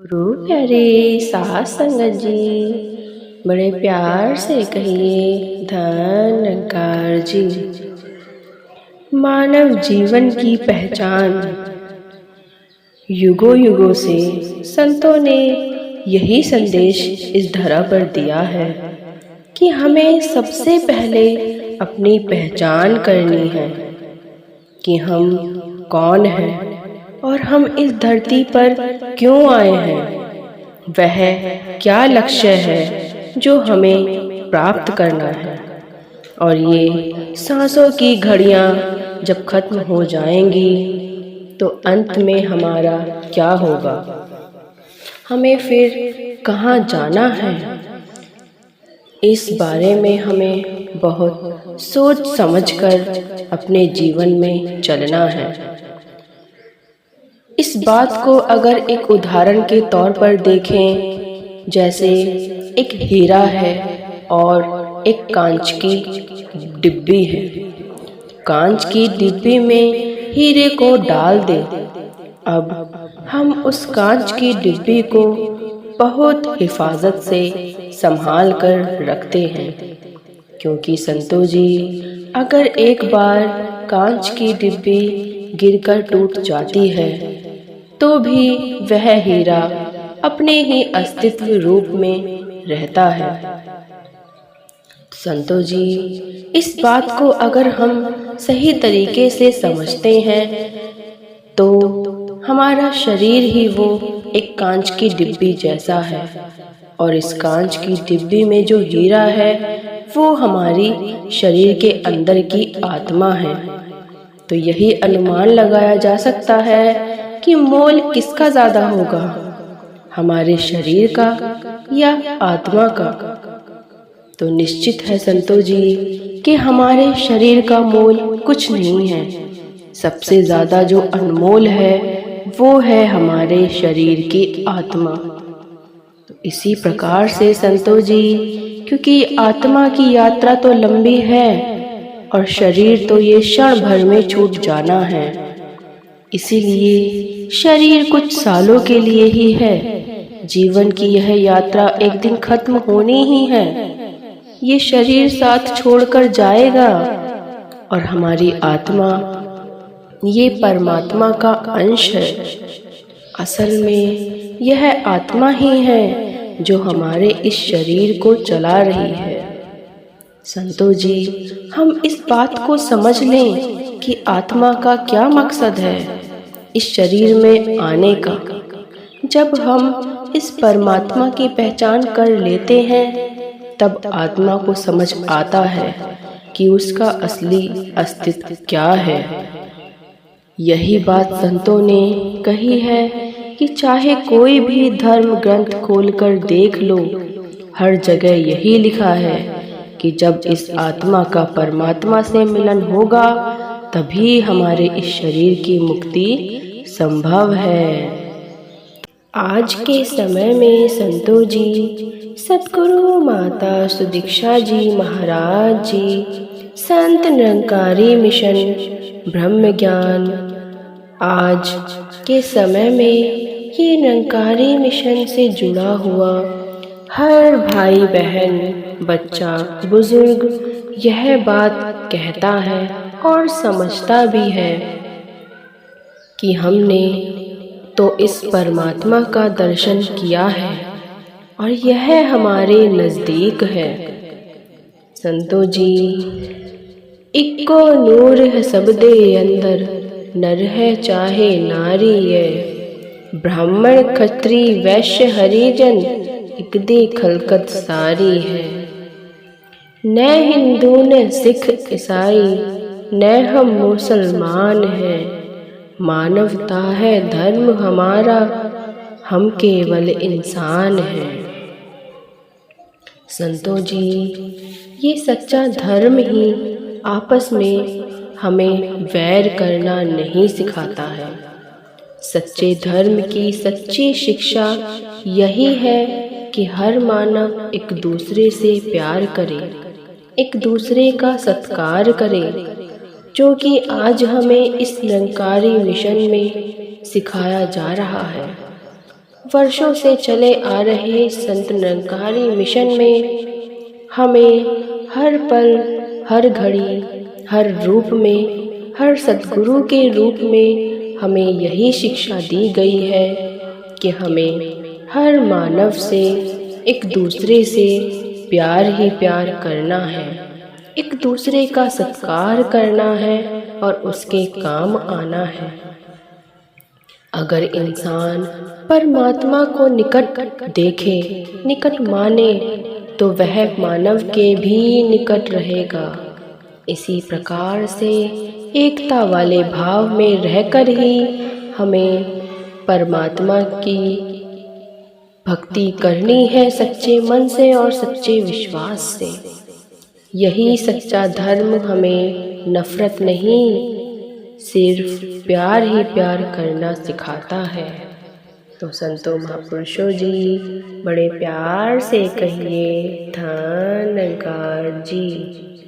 गुरु प्यारे साथ संगत जी, बड़े प्यार से कहिए धन निरंकार जी। मानव जीवन की पहचान युगों युगों से संतों ने यही संदेश इस धरा पर दिया है कि हमें सबसे पहले अपनी पहचान करनी है कि हम कौन हैं और हम इस धरती पर क्यों आए हैं। वह क्या लक्ष्य है जो हमें प्राप्त करना है। और ये सांसों की घड़ियां जब खत्म हो जाएंगी तो अंत में हमारा क्या होगा, हमें फिर कहाँ जाना है। इस बारे में हमें बहुत सोच समझकर अपने जीवन में चलना है। इस बात को अगर एक उदाहरण के तौर पर देखें, जैसे एक हीरा है और एक कांच की डिब्बी है। कांच की डिब्बी में हीरे को डाल दे। अब हम उस कांच की डिब्बी को बहुत हिफाजत से संभाल कर रखते हैं, क्योंकि संतों जी, अगर एक बार कांच की डिब्बी गिरकर टूट जाती है तो भी वह हीरा अपने ही अस्तित्व रूप में रहता है। संतों जी, इस बात को अगर हम सही तरीके से समझते हैं तो हमारा शरीर ही वो एक कांच की डिब्बी जैसा है, और इस कांच की डिब्बी में जो हीरा है वो हमारी शरीर के अंदर की आत्मा है। तो यही अनुमान लगाया जा सकता है कि मोल किसका ज्यादा होगा, हमारे शरीर का या आत्मा का। तो निश्चित है संतों जी कि हमारे शरीर का मोल कुछ नहीं है। सबसे ज्यादा जो अनमोल है वो है हमारे शरीर की आत्मा। तो इसी प्रकार से संतों जी, क्योंकि आत्मा की यात्रा तो लंबी है और शरीर तो ये क्षण भर में छूट जाना है, इसीलिए शरीर कुछ सालों के लिए ही है। जीवन की यह यात्रा एक दिन खत्म होनी ही है। ये शरीर साथ छोड़कर जाएगा और हमारी आत्मा ये परमात्मा का अंश है। असल में यह आत्मा ही है जो हमारे इस शरीर को चला रही है। संतों जी, हम इस बात को समझ लें कि आत्मा का क्या मकसद है इस शरीर में आने का। जब हम इस परमात्मा की पहचान कर लेते हैं तब आत्मा को समझ आता है कि उसका असली अस्तित्व क्या है। यही बात संतों ने कही है कि चाहे कोई भी धर्म ग्रंथ खोलकर देख लो, हर जगह यही लिखा है कि जब इस आत्मा का परमात्मा से मिलन होगा तभी हमारे इस शरीर की मुक्ति संभव है। आज के समय में संतों जी, सतगुरु माता सुदीक्षा जी महाराज जी, संत निरंकारी मिशन ब्रह्म ज्ञान, आज के समय में ये निरंकारी मिशन से जुड़ा हुआ हर भाई बहन, बच्चा, बुजुर्ग यह बात कहता है और समझता भी है कि हमने तो इस परमात्मा का दर्शन किया है और यह हमारे नज़दीक है। संतों जी, इक्को नूर है सब दे अंदर, नर है चाहे नारी है। ब्राह्मण क्षत्रि वैश्य हरिजन, एक दे खलकत सारी है। न हिंदू न सिख ईसाई, न हम मुसलमान हैं। मानवता है धर्म हमारा, हम केवल इंसान हैं। संतों जी, ये सच्चा धर्म ही आपस में हमें वैर करना नहीं सिखाता है। सच्चे धर्म की सच्ची शिक्षा यही है कि हर मानव एक दूसरे से प्यार करे, एक दूसरे का सत्कार करे, जो कि आज हमें इस निरंकारी मिशन में सिखाया जा रहा है। वर्षों से चले आ रहे संत निरंकारी मिशन में हमें हर पल, हर घड़ी, हर रूप में, हर सद्गुरु के रूप में हमें यही शिक्षा दी गई है कि हमें हर मानव से, एक दूसरे से प्यार ही प्यार करना है, एक दूसरे का सत्कार करना है और उसके काम आना है। अगर इंसान परमात्मा को निकट देखे, निकट माने, तो वह मानव के भी निकट रहेगा। इसी प्रकार से एकता वाले भाव में रहकर ही हमें परमात्मा की भक्ति करनी है, सच्चे मन से और सच्चे विश्वास से। यही सच्चा धर्म हमें नफरत नहीं, सिर्फ प्यार ही प्यार करना सिखाता है। तो संतों महापुरुषों जी, बड़े प्यार से कहिए धन्यवाद जी।